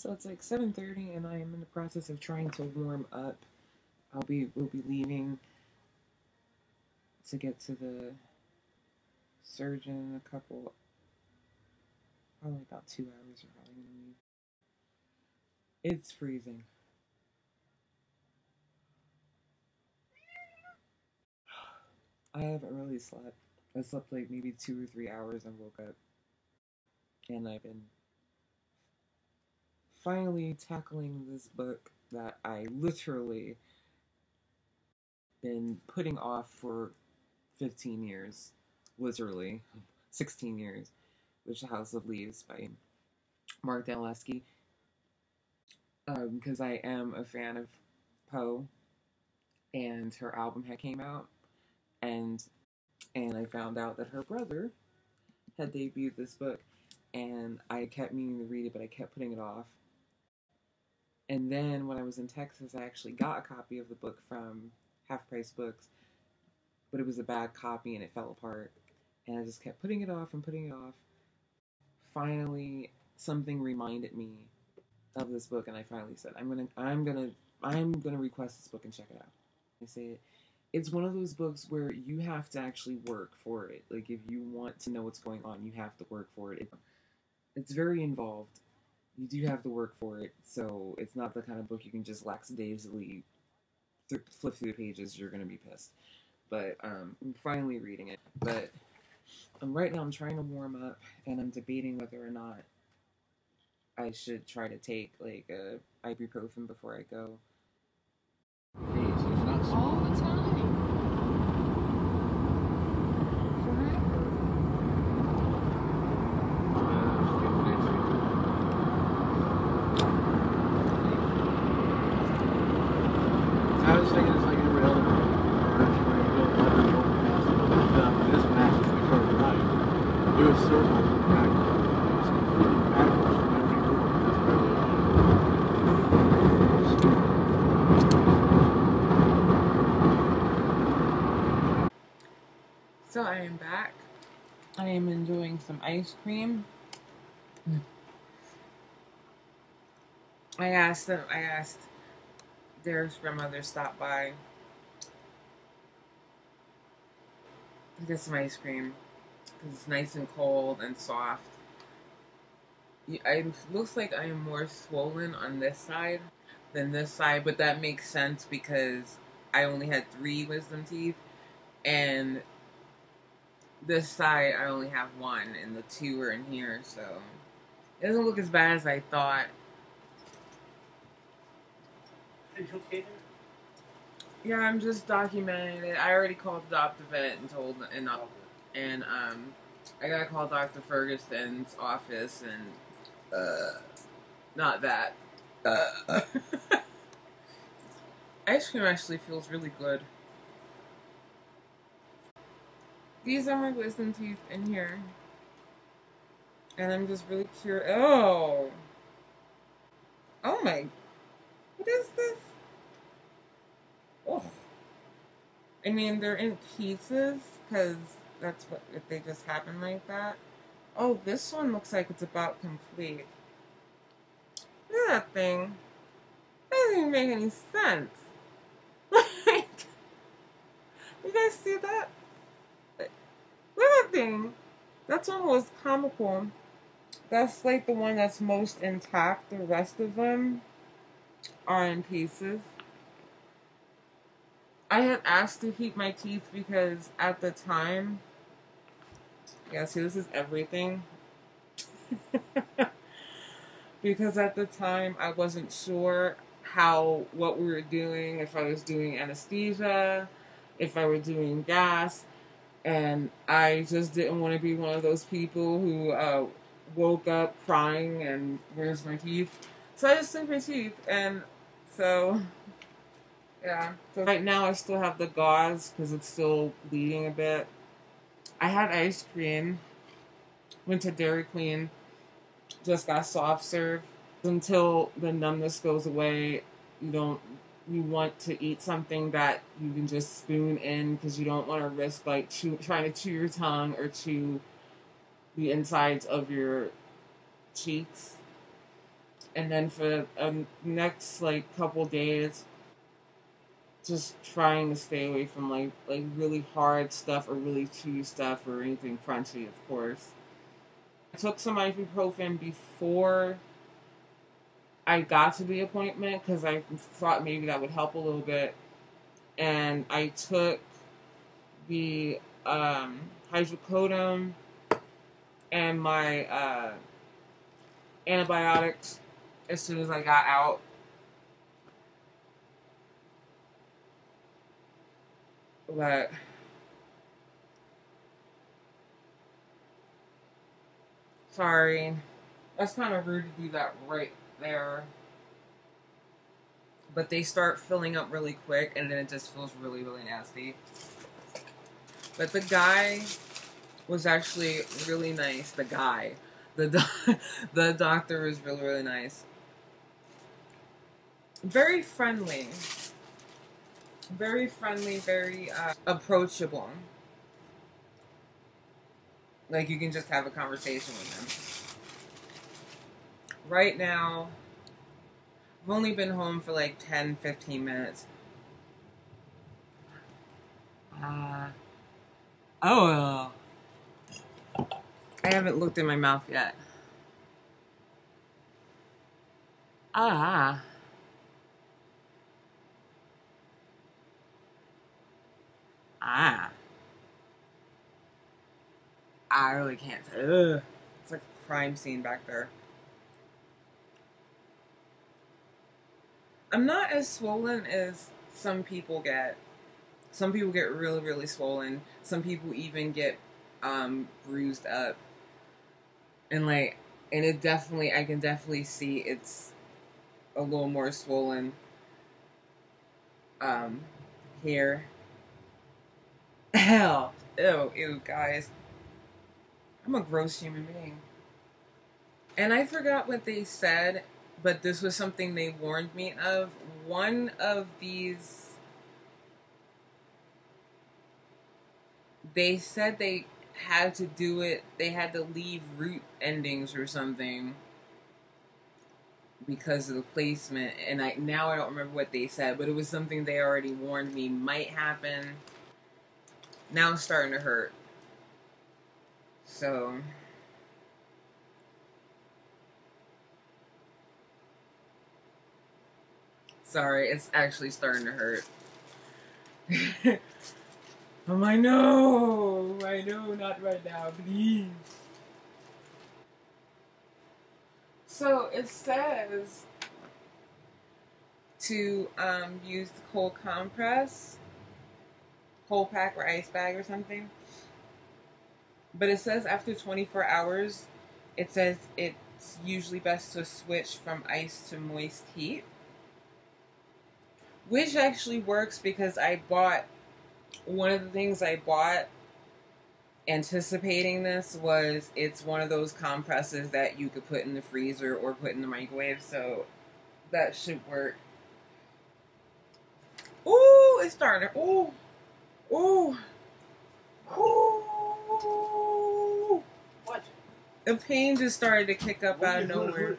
So it's like 7:30 and I am in the process of trying to warm up. We'll be leaving to get to the surgeon in a couple, probably about 2 hours or probably gonna leave. It's freezing. I haven't really slept. I slept like maybe 2 or 3 hours and woke up. And I've been finally tackling this book that I literally been putting off for 15 years, literally 16 years, which is The House of Leaves by Mark Danielewski. Because I am a fan of Poe, and her album had came out, and I found out that her brother had debuted this book, and I kept meaning to read it, but I kept putting it off. And then when I was in Texas, I actually got a copy of the book from Half Price Books, but it was a bad copy and it fell apart. And I just kept putting it off and putting it off. Finally, something reminded me of this book, and I finally said, I'm gonna request this book and check it out. I say it's one of those books where you have to actually work for it. Like, if you want to know what's going on, you have to work for it. It's very involved. You do have to work for it, so it's not the kind of book you can just lackadaisically flip through the pages. You're gonna be pissed. But I'm finally reading it. But right now I'm trying to warm up, and I'm debating whether or not I should try to take like a ibuprofen before I go. All the time. Forever. I was thinking it's like every other version where you go letter and open past and open it up. This match is we started right. Do a circle and back. It's completely backwards from every book. That's really So I am back. I am enjoying some ice cream. I asked Derek's grandmother to stop by to get some ice cream because it's nice and cold and soft. It looks like I am more swollen on this side than this side, but that makes sense because I only had 3 wisdom teeth, and this side I only have 1, and the 2 are in here, so it doesn't look as bad as I thought. Are you okay there? Yeah, I'm just documenting it. I already called the doctor vet and told, and I gotta call Dr. Ferguson's office, and not that. Ice cream actually feels really good. These are my wisdom teeth in here, and I'm just really curious. Oh my! What is this? Oh, I mean, they're in pieces because that's what, if they just happen like that. Oh, this one looks like it's about complete. Look at that thing. That doesn't even make any sense. Like, you guys see that? Look at that thing. That's almost comical. That's like the one that's most intact. The rest of them are in pieces. I had asked to keep my teeth because at the time, yeah, see, this is everything. Because at the time, I wasn't sure what we were doing, if I was doing anesthesia, if I were doing gas, and I just didn't want to be one of those people who woke up crying and where's my teeth? So I just took my teeth, and so yeah. So right now I still have the gauze because it's still bleeding a bit. I had ice cream, went to Dairy Queen, just got soft serve. Until the numbness goes away, you want to eat something that you can just spoon in because you don't want to risk like trying to chew your tongue or chew the insides of your cheeks. And then for the next like couple days, just trying to stay away from like really hard stuff or really chewy stuff or anything crunchy, of course. I took some ibuprofen before I got to the appointment because I thought maybe that would help a little bit. And I took the hydrocodone and my antibiotics as soon as I got out. But sorry, that's kind of rude to do that right there. But they start filling up really quick, and then it just feels really, really nasty. But the guy was actually really nice. The guy, the doctor was really, really nice. Very friendly. Very friendly, very approachable. Like, you can just have a conversation with him. Right now, I've only been home for like 10-15 minutes. I haven't looked in my mouth yet. I really can't. Ugh. It's like a crime scene back there. I'm not as swollen as some people get. Some people get really, really swollen. Some people even get bruised up. And it definitely, I can definitely see it's a little more swollen here. Hell. Ew, guys. I'm a gross human being. And I forgot what they said, but this was something they warned me of. One of these, they said they had to do it, they had to leave root endings or something because of the placement. And now I don't remember what they said, but it was something they already warned me might happen. Now it's starting to hurt. So sorry, it's actually starting to hurt. I know, not right now, please. So it says to use the cold compress, cold pack or ice bag or something. But it says after 24 hours, it says it's usually best to switch from ice to moist heat. Which actually works because one of the things I bought anticipating this was it's one of those compresses that you could put in the freezer or put in the microwave. So that should work. Ooh, it's starting to, ooh. What? The pain just started to kick up out of nowhere.